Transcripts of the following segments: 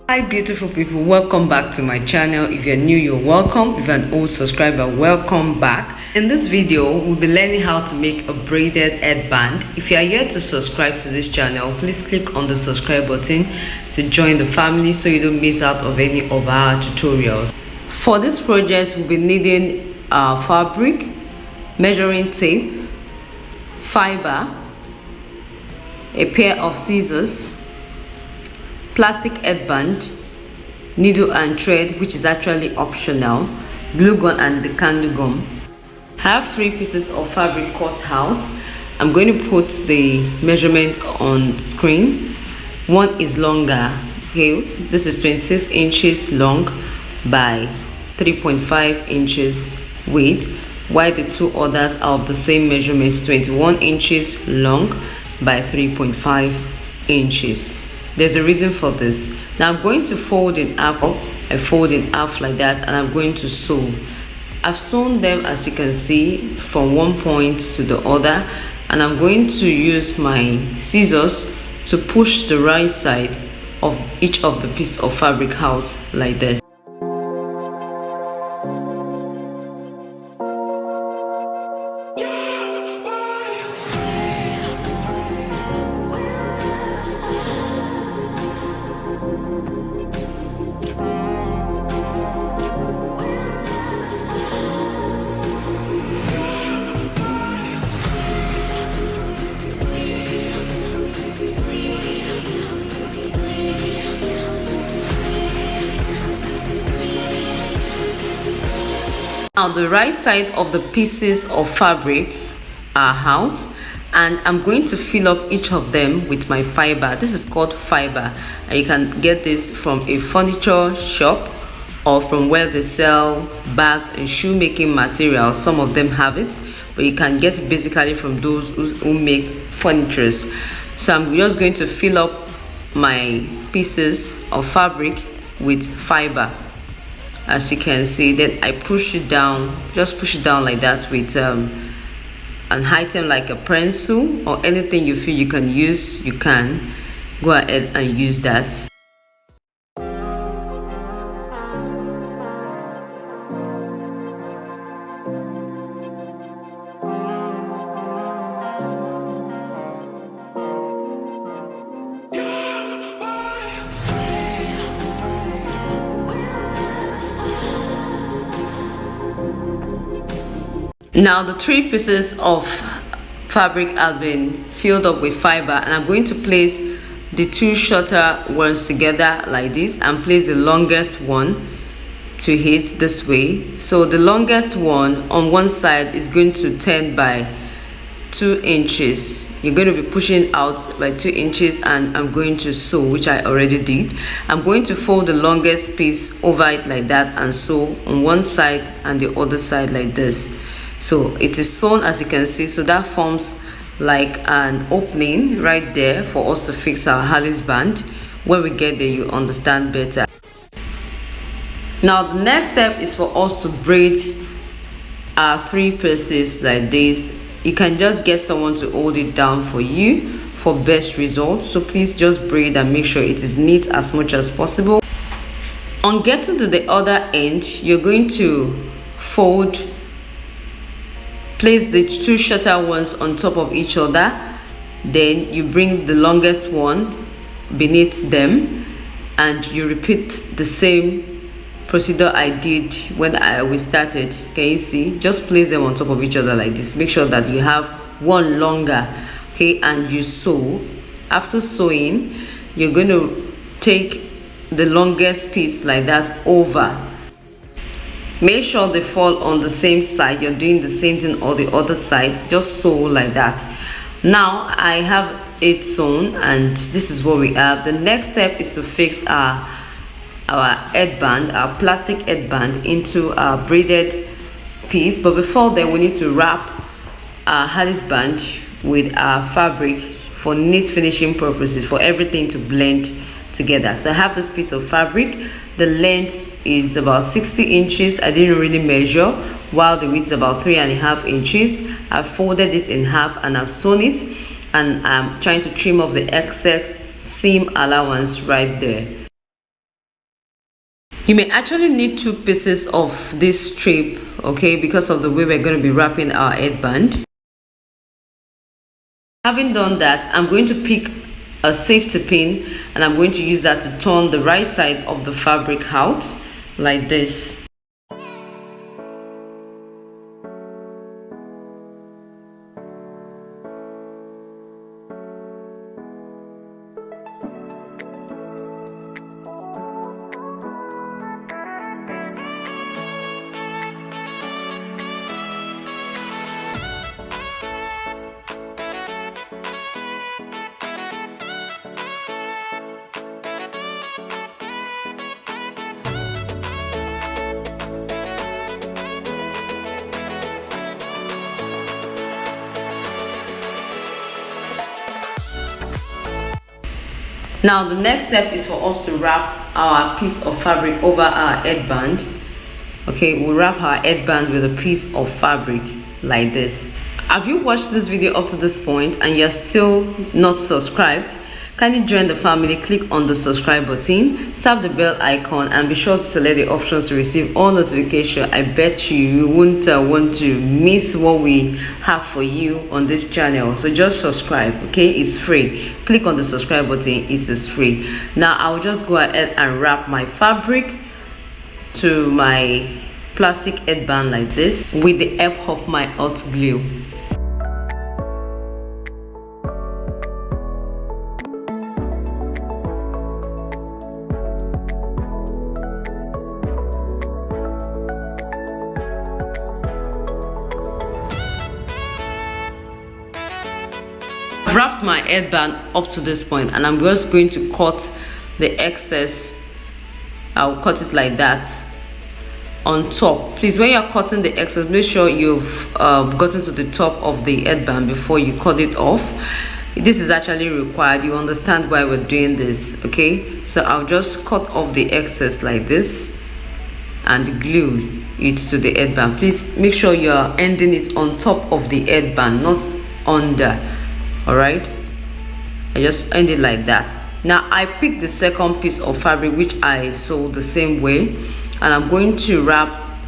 Hi beautiful people, welcome back to my channel. If you're new, you're welcome. If you're an old subscriber, welcome back. In this video, we'll be learning how to make a braided headband. If you are yet to subscribe to this channel, please click on the subscribe button to join the family so you don't miss out of any of our tutorials. For this project, we'll be needing fabric, measuring tape, fiber, a pair of scissors, plastic headband, needle and thread, which is actually optional, glue gun and the candle gum. I have 3 pieces of fabric cut out. I'm going to put the measurement on screen. One is longer, okay, this is 26 inches long by 3.5 inches width, while the 2 others are of the same measurement, 21 inches long by 3.5 inches. There's a reason for this. Now I'm going to fold in half. I fold in half like that, and I'm going to sew. I've sewn them, as you can see, from one point to the other, and I'm going to use my scissors to push the right side of each of the piece of fabric out like this. Now the right side of the pieces of fabric are out, and I'm going to fill up each of them with my fiber. This is called fiber, and you can get this from a furniture shop or from where they sell bags and shoemaking materials. Some of them have it, but you can get it basically from those who make furniture. So I'm just going to fill up my pieces of fabric with fiber, as you can see. Then I push it down, just push it down like that with an item like a pencil or anything you feel you can use. You can go ahead and use that. Now the 3 pieces of fabric have been filled up with fiber, and I'm going to place the 2 shorter ones together like this and place the longest one to hit this way. So the longest one on one side is going to turn by 2 inches. You're going to be pushing out by 2 inches, and I'm going to sew, which I already did. I'm going to fold the longest piece over it like that and sew on one side and the other side like this. So it is sewn, as you can see, so that forms like an opening right there for us to fix our Alice band. When we get there, you understand better. Now the next step is for us to braid our 3 pieces like this. You can just get someone to hold it down for you for best results. So please just braid and make sure it is neat as much as possible. On getting to the other end, you're going to place the 2 shorter ones on top of each other. Then you bring the longest one beneath them, and you repeat the same procedure I did when we started. Can you see? Just place them on top of each other like this. Make sure that you have one longer, okay, and you sew. After sewing, you're going to take the longest piece like that over. Make sure they fall on the same side. You're doing the same thing on the other side. Just sew like that. Now I have it sewn, and this is what we have. The next step is to fix our headband, our plastic headband, into our braided piece. But before then, we need to wrap our Alice band with our fabric for neat finishing purposes, for everything to blend together. So I have this piece of fabric. The length is about 60 inches. I didn't really measure, while the width is about 3.5 inches. I've folded it in half and I've sewn it, and I'm trying to trim off the excess seam allowance right there. You may actually need 2 pieces of this strip, okay, because of the way we're going to be wrapping our headband. Having done that, I'm going to pick a safety pin and I'm going to use that to turn the right side of the fabric out like this. Now the next step is for us to wrap our piece of fabric over our headband. Okay, we'll wrap our headband with a piece of fabric like this. Have you watched this video up to this point and you're still not subscribed? Kindly join the family, click on the subscribe button, tap the bell icon and be sure to select the options to receive all notifications. I bet you won't want to miss what we have for you on this channel. So just subscribe, okay? It's free. Click on the subscribe button, it is free. Now I'll just go ahead and wrap my fabric to my plastic headband like this with the help of my hot glue. I've wrapped my headband up to this point and I'm just going to cut the excess. I'll cut it like that on top. Please, when you're cutting the excess, make sure you've gotten to the top of the headband before you cut it off. This is actually required. You understand why we're doing this, okay? So I'll just cut off the excess like this and glue it to the headband. Please make sure you're ending it on top of the headband, not under. All right, I just end it like that. Now I picked the second piece of fabric which I sewed the same way and I'm going to wrap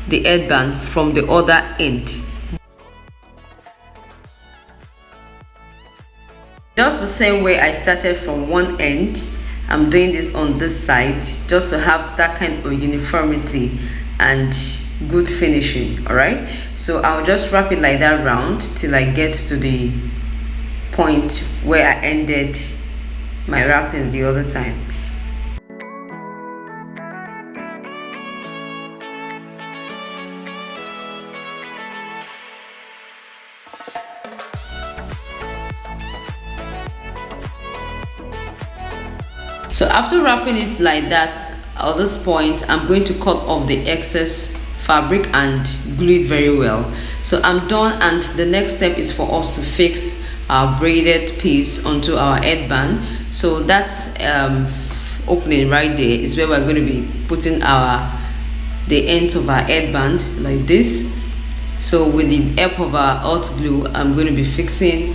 the headband from the other end. Just the same way I started from one end, I'm doing this on this side just to have that kind of uniformity and good finishing. All right, so I'll just wrap it like that round till I get to the point where I ended my wrapping the other time. So after wrapping it like that, at this point I'm going to cut off the excess fabric and glue it very well. So I'm done, and the next step is for us to fix our braided piece onto our headband. So that's opening right there is where we're going to be putting the ends of our headband like this. So with the help of our hot glue, I'm going to be fixing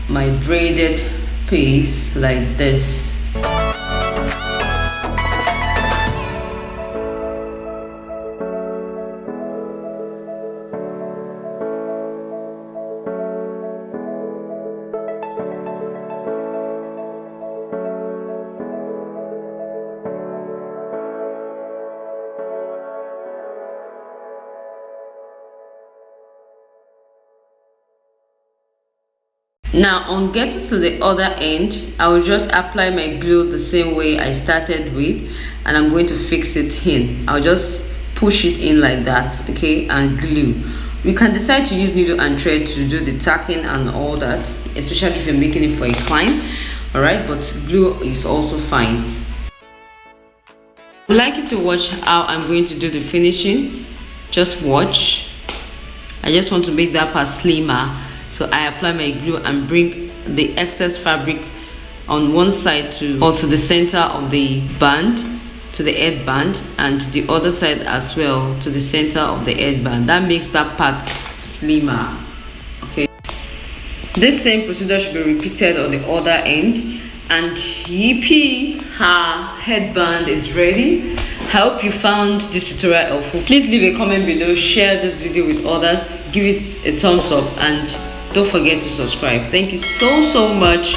my braided piece like this. Now on getting to the other end, I will just apply my glue the same way I started with, and I'm going to fix it in. I'll just push it in like that, okay, and glue. You can decide to use needle and thread to do the tacking and all that, especially if you're making it for a client. All right, but glue is also fine. I'd like you to watch how I'm going to do the finishing. Just watch. I just want to make that part slimmer. So I apply my glue and bring the excess fabric on one side to the center of the band, to the headband, and the other side as well to the center of the headband. That makes that part slimmer. Okay. This same procedure should be repeated on the other end. And yippee, her headband is ready. I hope you found this tutorial helpful. Please leave a comment below, share this video with others, give it a thumbs up, and don't forget to subscribe. Thank you so much.